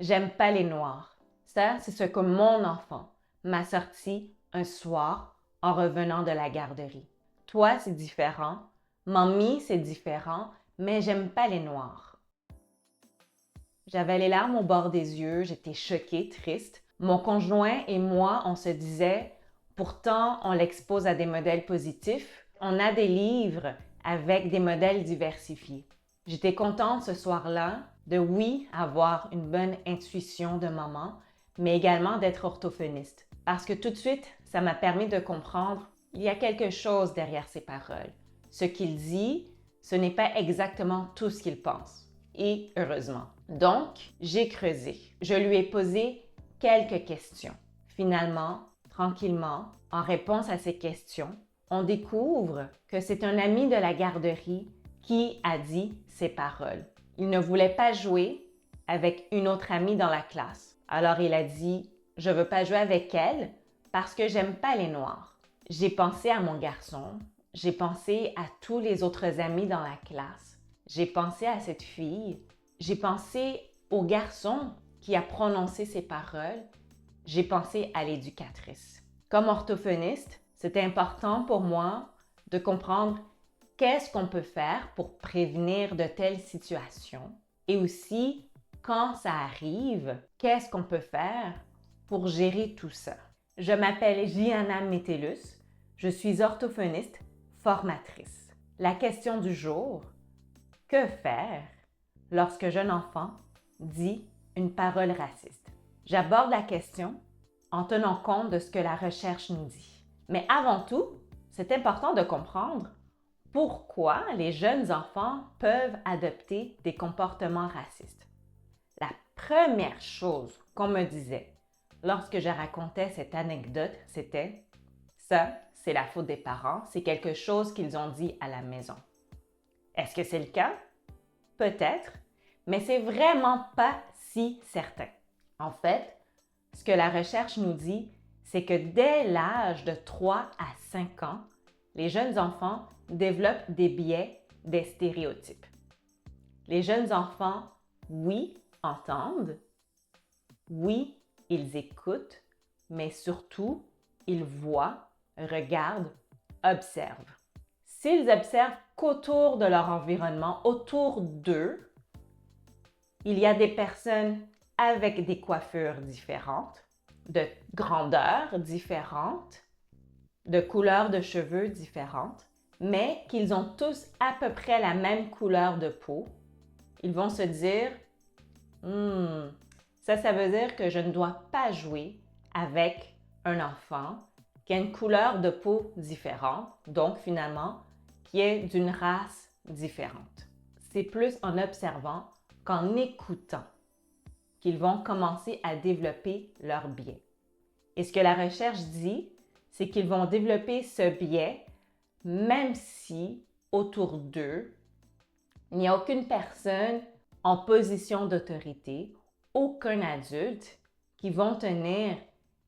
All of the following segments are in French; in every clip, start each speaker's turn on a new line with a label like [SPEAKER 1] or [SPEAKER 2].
[SPEAKER 1] J'aime pas les noirs. Ça, c'est ce que mon enfant m'a sorti un soir en revenant de la garderie. Toi, c'est différent. Mamie, c'est différent, mais j'aime pas les noirs. J'avais les larmes au bord des yeux, j'étais choquée, triste. Mon conjoint et moi, on se disait, pourtant, on l'expose à des modèles positifs. On a des livres avec des modèles diversifiés. J'étais contente ce soir-là de, oui, avoir une bonne intuition de maman, mais également d'être orthophoniste. Parce que tout de suite, ça m'a permis de comprendre, il y a quelque chose derrière ses paroles. Ce qu'il dit, ce n'est pas exactement tout ce qu'il pense. Et heureusement. Donc, j'ai creusé. Je lui ai posé quelques questions. Finalement, tranquillement, en réponse à ces questions, on découvre que c'est un ami de la garderie qui a dit ces paroles. Il ne voulait pas jouer avec une autre amie dans la classe. Alors il a dit « Je ne veux pas jouer avec elle parce que j'aime pas les noirs. » J'ai pensé à mon garçon, j'ai pensé à tous les autres amis dans la classe, j'ai pensé à cette fille, j'ai pensé au garçon qui a prononcé ces paroles, j'ai pensé à l'éducatrice. Comme orthophoniste, c'était important pour moi de comprendre qu'est-ce qu'on peut faire pour prévenir de telles situations et aussi, quand ça arrive, qu'est-ce qu'on peut faire pour gérer tout ça. Je m'appelle Gianna Metellus, je suis orthophoniste formatrice. La question du jour, que faire lorsque jeune enfant dit une parole raciste? J'aborde la question en tenant compte de ce que la recherche nous dit. Mais avant tout, c'est important de comprendre pourquoi les jeunes enfants peuvent adopter des comportements racistes. La première chose qu'on me disait lorsque je racontais cette anecdote, c'était « ça, c'est la faute des parents, c'est quelque chose qu'ils ont dit à la maison ». Est-ce que c'est le cas? Peut-être, mais c'est vraiment pas si certain. En fait, ce que la recherche nous dit, c'est que dès l'âge de 3 à 5 ans, les jeunes enfants développent des biais, des stéréotypes. Les jeunes enfants, oui, entendent, oui, ils écoutent, mais surtout, ils voient, regardent, observent. S'ils observent qu'autour de leur environnement, autour d'eux, il y a des personnes avec des coiffures différentes, de grandeurs différentes, de couleurs de cheveux différentes, mais qu'ils ont tous à peu près la même couleur de peau, ils vont se dire ça veut dire que je ne dois pas jouer avec un enfant qui a une couleur de peau différente, donc finalement, qui est d'une race différente. C'est plus en observant qu'en écoutant qu'ils vont commencer à développer leur biais. Et ce que la recherche dit, c'est qu'ils vont développer ce biais même si autour d'eux, il n'y a aucune personne en position d'autorité, aucun adulte qui vont tenir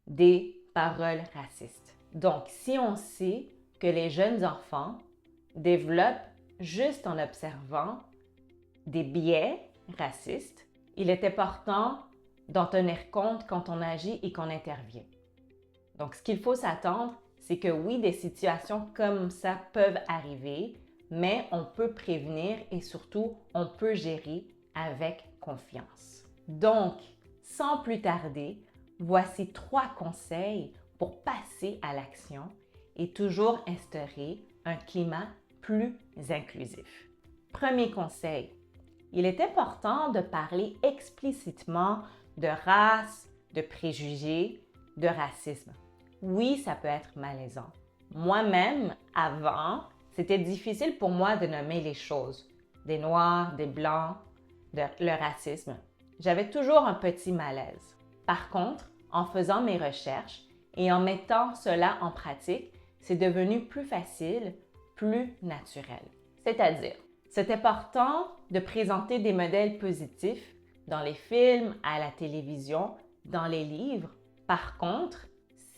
[SPEAKER 1] des paroles racistes. Donc, si on sait que les jeunes enfants développent juste en observant des biais racistes, il est important d'en tenir compte quand on agit et qu'on intervient. Donc, ce qu'il faut s'attendre, c'est que oui, des situations comme ça peuvent arriver, mais on peut prévenir et surtout, on peut gérer avec confiance. Donc, sans plus tarder, voici 3 conseils pour passer à l'action et toujours instaurer un climat plus inclusif. Premier conseil, il est important de parler explicitement de race, de préjugés, de racisme. Oui, ça peut être malaisant. Moi-même, avant, c'était difficile pour moi de nommer les choses. Des noirs, des blancs, le racisme. J'avais toujours un petit malaise. Par contre, en faisant mes recherches et en mettant cela en pratique, c'est devenu plus facile, plus naturel. C'est-à-dire, c'est important de présenter des modèles positifs dans les films, à la télévision, dans les livres. Par contre,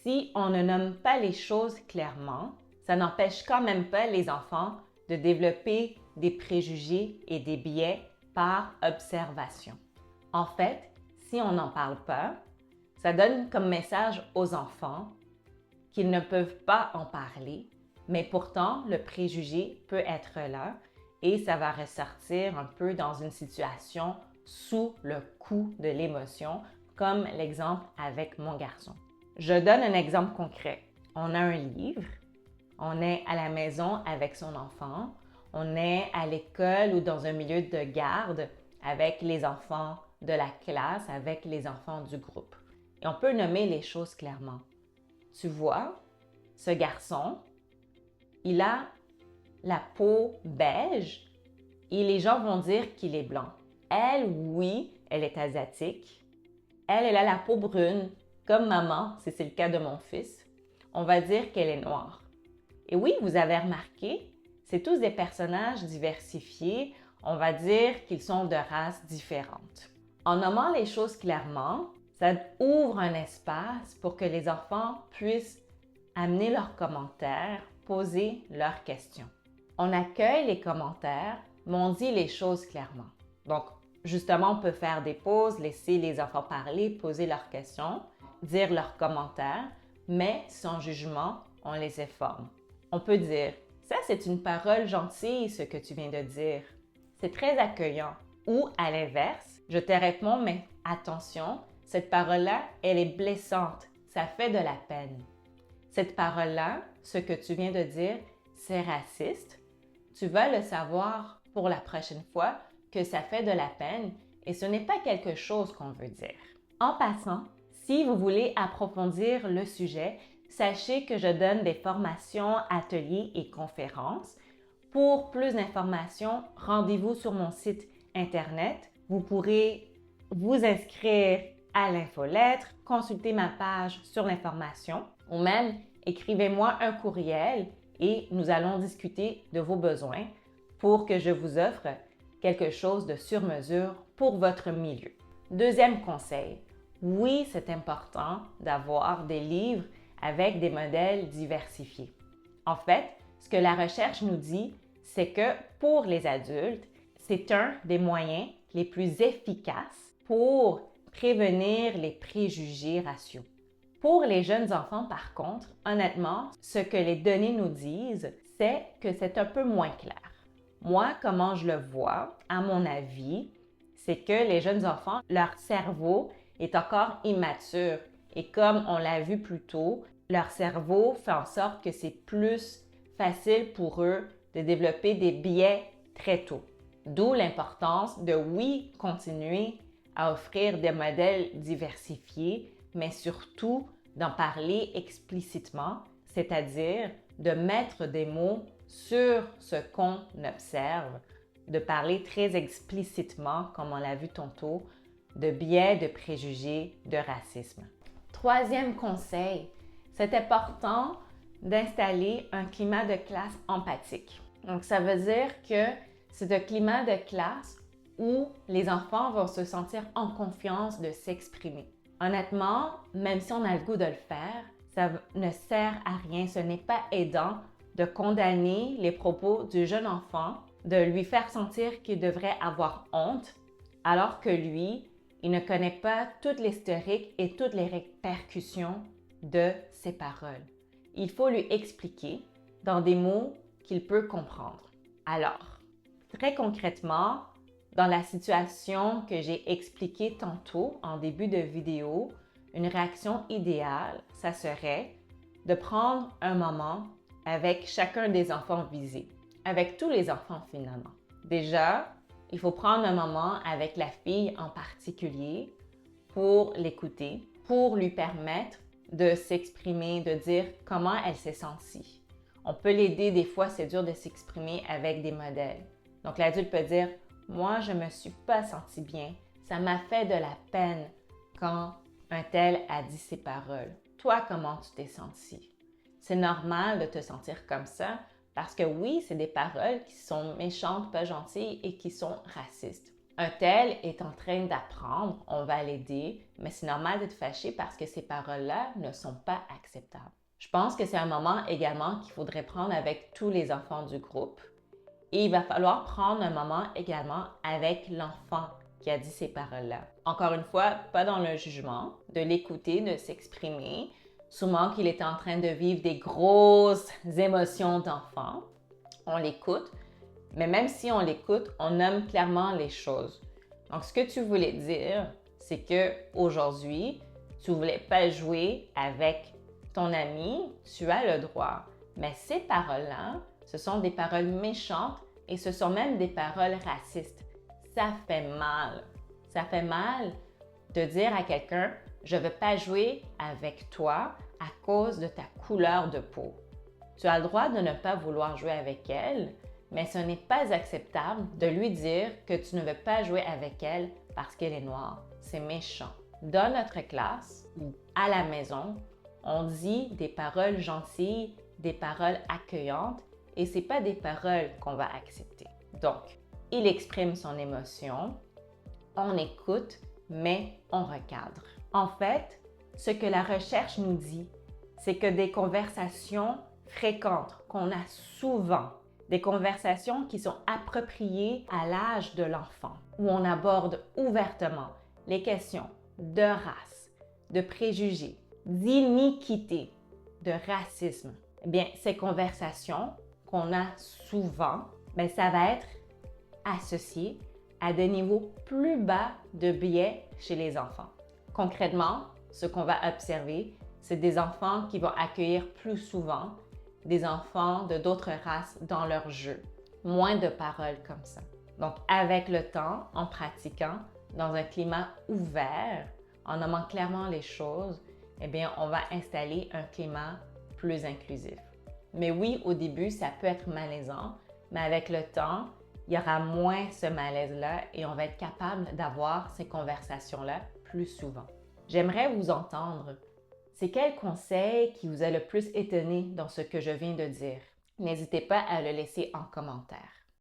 [SPEAKER 1] si on ne nomme pas les choses clairement, ça n'empêche quand même pas les enfants de développer des préjugés et des biais par observation. En fait, si on n'en parle pas, ça donne comme message aux enfants qu'ils ne peuvent pas en parler, mais pourtant le préjugé peut être là et ça va ressortir un peu dans une situation sous le coup de l'émotion, comme l'exemple avec mon garçon. Je donne un exemple concret. On a un livre, on est à la maison avec son enfant, on est à l'école ou dans un milieu de garde avec les enfants de la classe, avec les enfants du groupe. Et on peut nommer les choses clairement. Tu vois, ce garçon, il a la peau beige et les gens vont dire qu'il est blanc. Elle, oui, elle est asiatique. Elle a la peau brune, comme maman, si c'est le cas de mon fils. On va dire qu'elle est noire. Et oui, vous avez remarqué, c'est tous des personnages diversifiés. On va dire qu'ils sont de races différentes. En nommant les choses clairement, ça ouvre un espace pour que les enfants puissent amener leurs commentaires, poser leurs questions. On accueille les commentaires, mais on dit les choses clairement. Donc, justement, on peut faire des pauses, laisser les enfants parler, poser leurs questions, dire leurs commentaires, mais sans jugement, on les informe. On peut dire « Ça, c'est une parole gentille, ce que tu viens de dire. C'est très accueillant. » Ou à l'inverse, je te réponds « Mais attention, cette parole-là, elle est blessante. Ça fait de la peine. Cette parole-là, ce que tu viens de dire, c'est raciste. Tu vas le savoir pour la prochaine fois que ça fait de la peine et ce n'est pas quelque chose qu'on veut dire. » En passant, si vous voulez approfondir le sujet, sachez que je donne des formations, ateliers et conférences. Pour plus d'informations, rendez-vous sur mon site Internet. Vous pourrez vous inscrire à l'infolettre, consulter ma page sur l'information ou même écrivez-moi un courriel et nous allons discuter de vos besoins pour que je vous offre quelque chose de sur mesure pour votre milieu. Deuxième conseil, oui, c'est important d'avoir des livres avec des modèles diversifiés. En fait, ce que la recherche nous dit, c'est que pour les adultes, c'est un des moyens les plus efficaces pour prévenir les préjugés raciaux. Pour les jeunes enfants, par contre, honnêtement, ce que les données nous disent, c'est que c'est un peu moins clair. Moi, comment je le vois, à mon avis, c'est que les jeunes enfants, leur cerveau est encore immature. Et comme on l'a vu plus tôt, leur cerveau fait en sorte que c'est plus facile pour eux de développer des biais très tôt. D'où l'importance de, oui, continuer à offrir des modèles diversifiés, mais surtout d'en parler explicitement, c'est-à-dire de mettre des mots sur ce qu'on observe, de parler très explicitement, comme on l'a vu tantôt, de biais, de préjugés, de racisme. Troisième conseil, c'est important d'installer un climat de classe empathique. Donc, ça veut dire que c'est un climat de classe où les enfants vont se sentir en confiance de s'exprimer. Honnêtement, même si on a le goût de le faire, ça ne sert à rien. Ce n'est pas aidant de condamner les propos du jeune enfant, de lui faire sentir qu'il devrait avoir honte, alors que lui, il ne connaît pas toute l'historique et toutes les répercussions de ses paroles. Il faut lui expliquer dans des mots qu'il peut comprendre. Alors, très concrètement, dans la situation que j'ai expliquée tantôt en début de vidéo, une réaction idéale, ça serait de prendre un moment avec chacun des enfants visés, avec tous les enfants finalement. Déjà, il faut prendre un moment avec la fille en particulier pour l'écouter, pour lui permettre de s'exprimer, de dire comment elle s'est sentie. On peut l'aider, des fois c'est dur de s'exprimer avec des modèles. Donc l'adulte peut dire « Moi, je me suis pas senti bien, ça m'a fait de la peine quand un tel a dit ces paroles. Toi, comment tu t'es senti? » C'est normal de te sentir comme ça parce que oui, c'est des paroles qui sont méchantes, pas gentilles et qui sont racistes. Un tel est en train d'apprendre, on va l'aider, mais c'est normal d'être fâché parce que ces paroles-là ne sont pas acceptables. Je pense que c'est un moment également qu'il faudrait prendre avec tous les enfants du groupe. Et il va falloir prendre un moment également avec l'enfant qui a dit ces paroles-là. Encore une fois, pas dans le jugement, de l'écouter, de s'exprimer. Sûrement qu'il était en train de vivre des grosses émotions d'enfant. On l'écoute, mais même si on l'écoute, on nomme clairement les choses. Donc, ce que tu voulais dire, c'est que aujourd'hui, tu voulais pas jouer avec ton ami, tu as le droit. Mais ces paroles-là, ce sont des paroles méchantes et ce sont même des paroles racistes. Ça fait mal. Ça fait mal de dire à quelqu'un, je ne veux pas jouer avec toi à cause de ta couleur de peau. Tu as le droit de ne pas vouloir jouer avec elle, mais ce n'est pas acceptable de lui dire que tu ne veux pas jouer avec elle parce qu'elle est noire. C'est méchant. Dans notre classe ou à la maison, on dit des paroles gentilles, des paroles accueillantes et ce n'est pas des paroles qu'on va accepter. Donc, il exprime son émotion, on écoute, mais on recadre. En fait, ce que la recherche nous dit, c'est que des conversations fréquentes qu'on a souvent, des conversations qui sont appropriées à l'âge de l'enfant, où on aborde ouvertement les questions de race, de préjugés, d'iniquité, de racisme. Eh bien, ces conversations qu'on a souvent, ça va être associé à des niveaux plus bas de biais chez les enfants. Concrètement, ce qu'on va observer, c'est des enfants qui vont accueillir plus souvent des enfants de d'autres races dans leur jeu. Moins de paroles comme ça. Donc, avec le temps, en pratiquant, dans un climat ouvert, en nommant clairement les choses, eh bien, on va installer un climat plus inclusif. Mais oui, au début, ça peut être malaisant, mais avec le temps, il y aura moins ce malaise-là et on va être capable d'avoir ces conversations-là plus souvent. J'aimerais vous entendre. C'est quel conseil qui vous a le plus étonné dans ce que je viens de dire? N'hésitez pas à le laisser en commentaire.